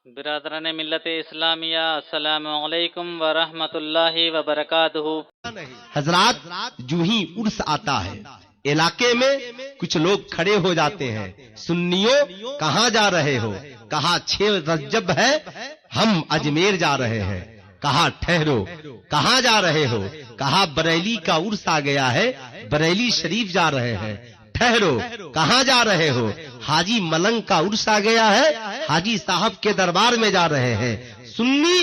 برادران ملت اسلامیہ، السلام علیکم ورحمۃ اللہ وبرکاتہ۔ حضرات، جو ہی عرس آتا ہے علاقے میں کچھ لوگ کھڑے ہو جاتے ہیں، سنیوں کہاں جا رہے ہو؟ کہا 6 رجب ہے، ہم اجمیر جا رہے ہیں۔ کہا ٹھہرو، کہاں جا رہے ہو؟ کہا بریلی کا عرس آ گیا ہے، بریلی شریف جا رہے ہیں۔ ٹھہرو، کہاں جا رہے ہو؟ حاجی ملنگ کا عرس آ گیا ہے، حاجی صاحب کے دربار میں جا رہے ہیں۔ سنی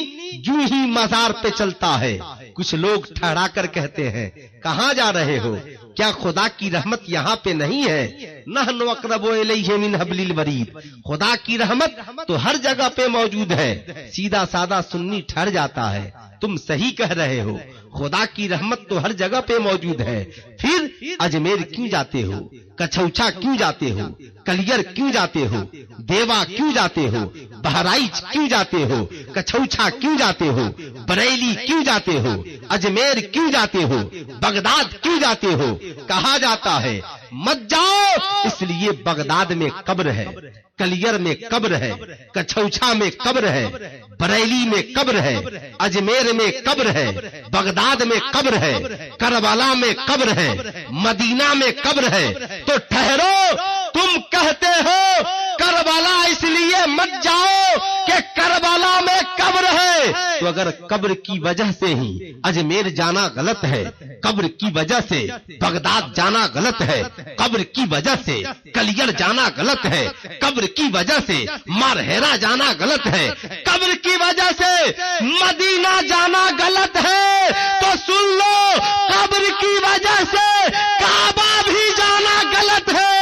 جو ہی مزار پہ چلتا ہے، کچھ لوگ ٹھہرا کر کہتے ہیں کہاں جا رہے ہو؟ کیا خدا کی رحمت یہاں پہ نہیں ہے؟ نحن اقرب الیہ من حبل الورید، خدا کی رحمت تو ہر جگہ پہ موجود ہے۔ سیدھا سادہ سنی ٹھہر جاتا ہے، تم صحیح کہہ رہے ہو، خدا کی رحمت تو ہر جگہ پہ موجود ہے، پھر اجمیر کیوں جاتے ہو؟ کچھوچا کیوں جاتے ہو؟ کلیر کیوں جاتے ہو؟ دیوا کیوں جاتے ہو؟ بہرائچ کیوں جاتے ہو؟ کچھوچا کیوں جاتے ہو؟ بریلی کیوں جاتے ہو؟ اجمیر کیوں جاتے ہو؟ بغداد کیوں جاتے ہو؟ کہا جاتا ہے مت جاؤ، اس لیے بغداد میں قبر ہے، کلیر میں قبر ہے، کچھوچا میں قبر ہے، بریلی میں قبر ہے، اجمیر میں قبر ہے، بغداد میں قبر ہے، کربلا میں قبر ہے، مدینہ میں قبر ہے۔ تو ٹھہرو، تم کہتے ہو کربلا اس لیے مت جاؤ کہ کربلا میں قبر ہے، تو اگر قبر کی وجہ سے ہی اجمیر جانا غلط ہے، قبر کی وجہ سے بغداد جانا غلط ہے، قبر کی وجہ سے کلیر جانا غلط ہے، قبر کی وجہ سے مارہیرا جانا غلط ہے، قبر کی وجہ سے مدینہ جانا غلط ہے، تو سن لو قبر کی وجہ سے کعبہ بھی جانا غلط ہے،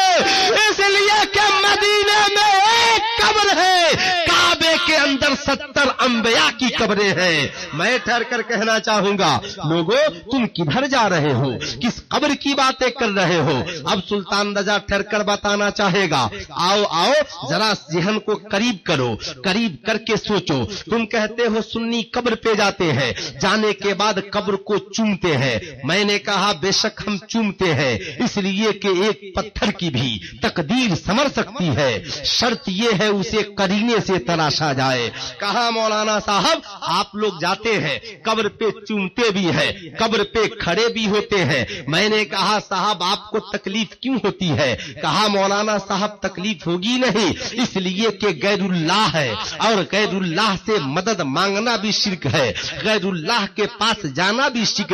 اس لیے کہ مدینے میں ایک قبر ہے، کعبے کے اندر 70 انبیاء کی قبریں ہیں۔ میں ٹھہر کر کہنا چاہوں گا لوگوں، تم کدھر جا رہے ہو؟ کس قبر کی باتیں کر رہے ہو؟ اب سلطان رضا ٹھہر کر بتانا چاہے گا۔ آؤ آؤ ذرا ذہن کو قریب کرو، قریب کر کے سوچو۔ تم کہتے ہو سنی قبر پہ جاتے ہیں، جانے کے بعد قبر کو چومتے ہیں۔ میں نے کہا بے شک ہم چومتے ہیں، اس لیے کہ ایک پتھر کی بھی تقدیر سنور سکتی ہے، شرط یہ ہے اسے قرینے سے تراشا جائے۔ کہا مولانا صاحب آپ لوگ جاتے ہیں، قبر پہ چومتے بھی ہیں، قبر پہ کھڑے بھی ہوتے ہیں۔ میں نے کہا صاحب آپ کو تکلیف کیوں ہوتی ہے؟ کہا مولانا صاحب تکلیف ہوگی نہیں، اس لیے کہ غیر اللہ ہے، اور غیر اللہ سے مدد مانگنا بھی شرک ہے، غیر اللہ کے پاس جانا بھی شرک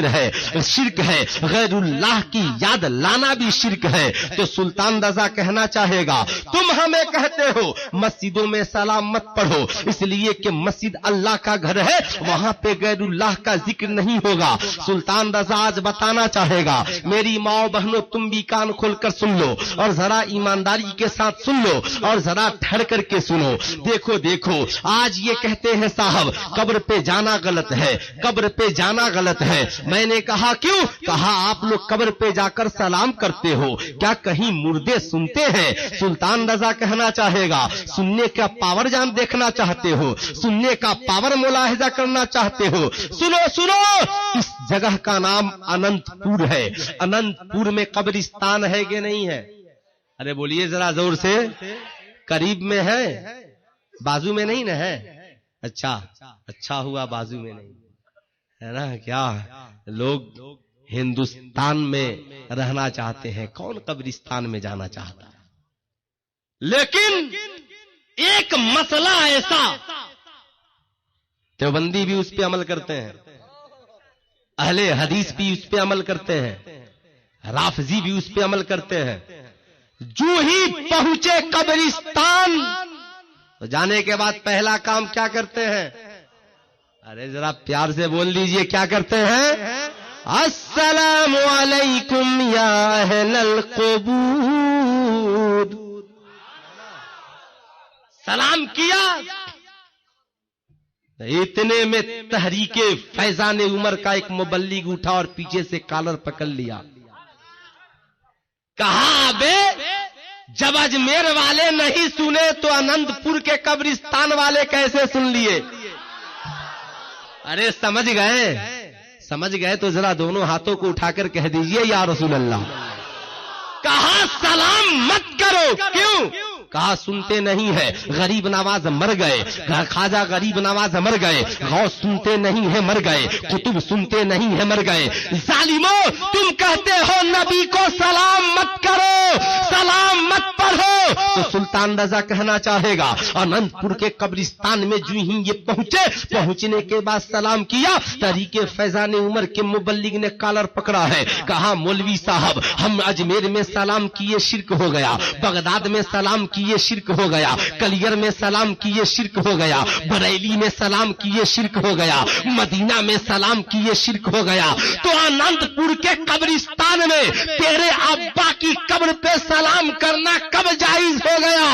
ہے، غیر اللہ کی یاد لانا بھی شرک ہے۔ تو سلطان رضا کہنا چاہے گا تم ہمیں کہتے ہو مسجدوں میں سلام مت پڑھو، اس لیے کہ مسجد اللہ کا گھر ہے، وہاں پہ غیر اللہ کا ذکر نہیں ہوگا۔ سلطان رضا آج بتانا چاہے گا میری ماں بہنوں تم بھی کان کھول کر سن لو، اور ذرا ایمانداری کے ساتھ سن لو، اور ذرا ٹھہر کر کے سنو۔ دیکھو آج یہ کہتے ہیں صاحب قبر پہ جانا غلط ہے، قبر پہ جانا غلط ہے۔ میں نے کہا کیوں؟ کہا آپ لوگ قبر پہ جا کر سلام کرتے ہو، کیا کہیں مردے سنتے ہیں؟ سلطان رضا کہنا چاہے گا سننے کا پاور جان دیکھنا چاہتے ہو، سننے کا پاور ملاحظہ کرنا چاہتے ہو؟ سنو، اس جگہ کا نام اننت پور ہے۔ اننت پور میں قبرستان ہے کہ نہیں ہے؟ ارے بولیے ذرا زور سے۔ قریب میں ہے، بازو میں نہیں نا ہے؟ اچھا ہوا بازو میں نہیں ہے نا۔ کیا لوگ ہندوستان میں رہنا چاہتے ہیں، کون قبرستان میں جانا چاہتا ہے؟ لیکن ایک مسئلہ ایسا، دیوبندی بھی اس پہ عمل کرتے ہیں، اہل حدیث بھی اس پہ عمل کرتے ہیں، رافضی بھی اس پہ عمل کرتے ہیں۔ جو ہی پہنچے قبرستان تو جانے کے بعد پہلا کام کیا کرتے ہیں؟ ارے ذرا پیار سے بول دیجئے، کیا کرتے ہیں؟ السلام علیکم یا اہل القبور۔ سلام کیا، اتنے میں تحریک فیضان عمر کا ایک مبلغ اٹھا اور پیچھے سے کالر پکڑ لیا۔ کہا بے جب اجمیر والے نہیں سنے تو اننت پور کے قبرستان والے کیسے سن لیے؟ ارے سمجھ گئے تو ذرا دونوں ہاتھوں کو اٹھا کر کہہ دیجئے یا رسول اللہ۔ کہا سلام مت کرو، کیوں؟ کہا سنتے نہیں ہے، غریب نواز مر گئے، خواجہ غریب نواز مر گئے، غوث سنتے نہیں ہے مر گئے، قطب سنتے نہیں ہے مر گئے۔ ظالمو تم کہتے ہو نبی کو سلام مت کرو، سلام مت پڑھو، تو سلطان رضا کہنا چاہے گا اننت پور کے قبرستان میں جو ہی یہ پہنچنے کے بعد سلام کیا، طریق فیضان عمر کے مبلغ نے کالر پکڑا ہے، کہا مولوی صاحب ہم اجمیر میں سلام کیے شرک ہو گیا، بغداد میں سلام کیے شرک ہو گیا، کلیر میں سلام کیے شرک ہو گیا، بریلی میں سلام کیے شرک ہو گیا، مدینہ میں سلام کیے شرک ہو گیا، تو اننت پور کے قبرستان میں تیرے ابا کی قبر پہ سلام کرنا کب جائز ہو گیا؟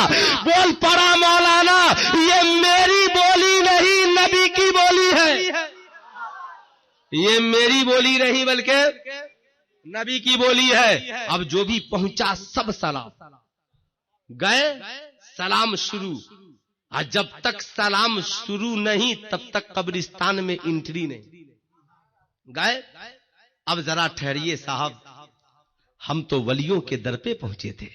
بول پڑا مولانا، یہ میری بولی نہیں نبی کی بولی ہے، یہ میری بولی نہیں بلکہ نبی کی بولی ہے۔ اب جو بھی پہنچا سب سلام گئے، سلام شروع، اور جب تک سلام شروع نہیں تب تک قبرستان میں انٹری نہیں گئے۔ اب ذرا ٹھہریے صاحب، ہم تو ولیوں کے در پہ پہنچے تھے،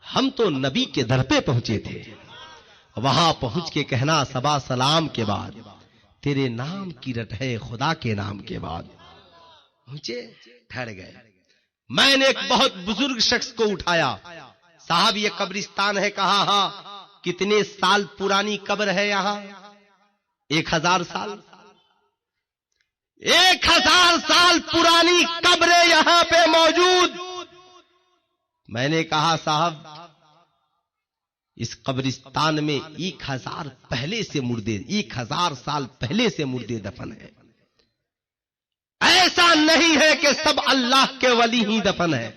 ہم تو نبی کے در پہ پہنچے تھے، وہاں پہنچ کے کہنا سبا سلام کے بعد تیرے نام کی رٹ ہے خدا کے نام کے بعد پہنچے، ٹھہر گئے۔ میں نے ایک بہت بزرگ شخص کو اٹھایا، صاحب یہ قبرستان ہے؟ کہا ہاں۔ کتنے سال پرانی قبر ہے یہاں؟ 1000 سال، 1000 سال پرانی قبریں یہاں پہ موجود۔ میں نے کہا صاحب اس قبرستان میں 1000 پہلے سے مردے، 1000 سال پہلے سے مردے دفن ہے، ایسا نہیں ہے کہ سب اللہ کے ولی ہی دفن ہے۔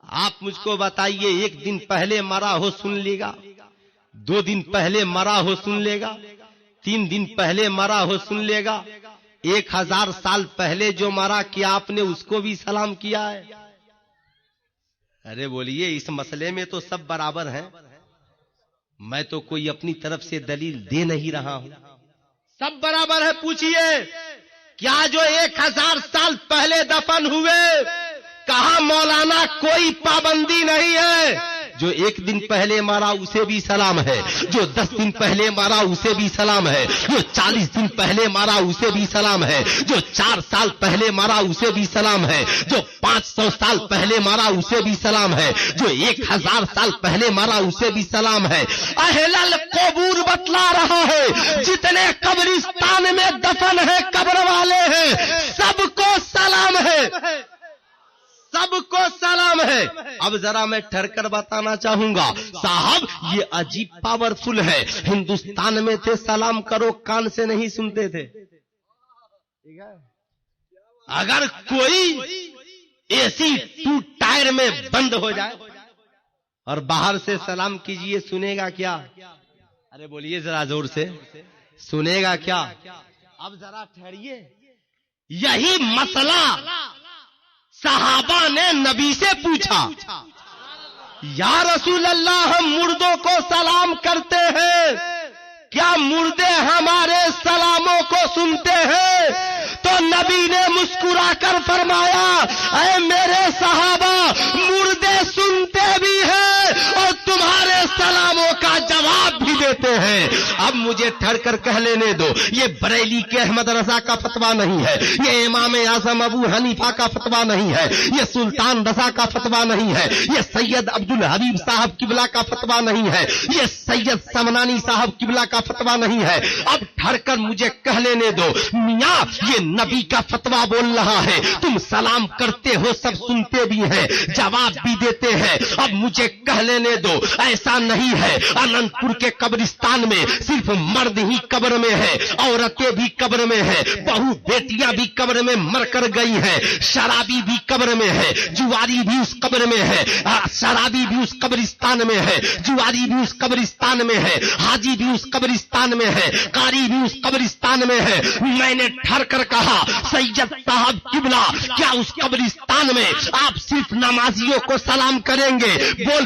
آپ مجھ کو بتائیے، 1 دن پہلے مرا ہو سن لے گا، 2 دن پہلے مرا ہو سن لے گا، 3 دن پہلے مرا ہو سن لے گا، 1000 سال پہلے جو مرا کیا آپ نے اس کو بھی سلام کیا ہے؟ ارے بولیے، اس مسئلے میں تو سب برابر ہیں، میں تو کوئی اپنی طرف سے دلیل دے نہیں رہا ہوں، سب برابر ہے۔ پوچھئے کیا جو 1000 سال پہلے دفن ہوئے، کہا مولانا کوئی پابندی نہیں ہے، جو 1 دن پہلے مارا اسے بھی سلام ہے، جو 10 دن پہلے مارا اسے بھی سلام ہے، جو 40 دن پہلے مارا اسے بھی سلام ہے، جو 4 سال پہلے مارا اسے بھی سلام ہے، جو 500 سال پہلے مارا اسے بھی سلام ہے، جو 1000 سال پہلے مارا اسے بھی سلام ہے۔ اہل القبور بتلا رہا ہے، جتنے قبرستان میں دفن ہے قبر والے ہیں، سب کو سلام ہے، سب کو سلام ہے۔ اب ذرا میں ٹھہر کر بتانا چاہوں گا صاحب، یہ عجیب پاورفل ہے۔ ہندوستان میں تھے سلام کرو کان سے نہیں سنتے تھے، اگر کوئی ایسی 2 ٹائر میں بند ہو جائے اور باہر سے سلام کیجئے، سنے گا کیا؟ ارے بولیے ذرا زور سے، سنے گا کیا؟ اب ذرا ٹھہریے، یہی مسئلہ صحابہ نے نبی سے پوچھا، یا رسول اللہ ہم مردوں کو سلام کرتے ہیں، کیا مردے ہمارے سلاموں کو سنتے ہیں؟ تو نبی نے مسکرا کر فرمایا، اے میرے صحابہ مردے سنتے بھی ہیں اور تمہارے سلاموں کا جواب بھی دیتے ہیں۔ اب مجھے ٹھہر کر کہہ لینے دو، یہ بریلی کے احمد رضا کا فتویٰ نہیں ہے، یہ امام اعظم ابو حنیفہ کا فتویٰ نہیں ہے، یہ سلطان رضا کا فتویٰ نہیں ہے، یہ سید عبد الحبیب صاحب قبلہ کا فتویٰ نہیں ہے، یہ سید سمنانی صاحب قبلہ کا فتویٰ نہیں ہے۔ اب ٹھہر کر مجھے کہہ لینے دو، میاں یہ نبی کا فتویٰ بول رہا ہے، تم سلام کرتے ہو سب سنتے بھی ہیں، جواب بھی دیتے ہیں۔ اب مجھے کہہ لینے دو، ایسا نہیں ہے اننت پور کے قبرستان میں صرف مرد ہی قبر میں ہے، عورتیں بھی قبر میں ہیں، بہو بیٹیاں بھی قبر میں مر کر گئی ہیں، شرابی بھی قبر میں ہے، جواری بھی اس قبر میں ہے، شرابی بھی اس قبرستان میں ہے، جواری بھی اس قبرستان میں ہے، حاجی بھی اس قبرستان میں ہے، قاری بھی اس قبرستان میں ہے۔ میں نے ٹھہر کر کہا، سید صاحب قبلہ کیا اس قبرستان میں آپ صرف نمازیوں کو سلام کریں گے؟ بول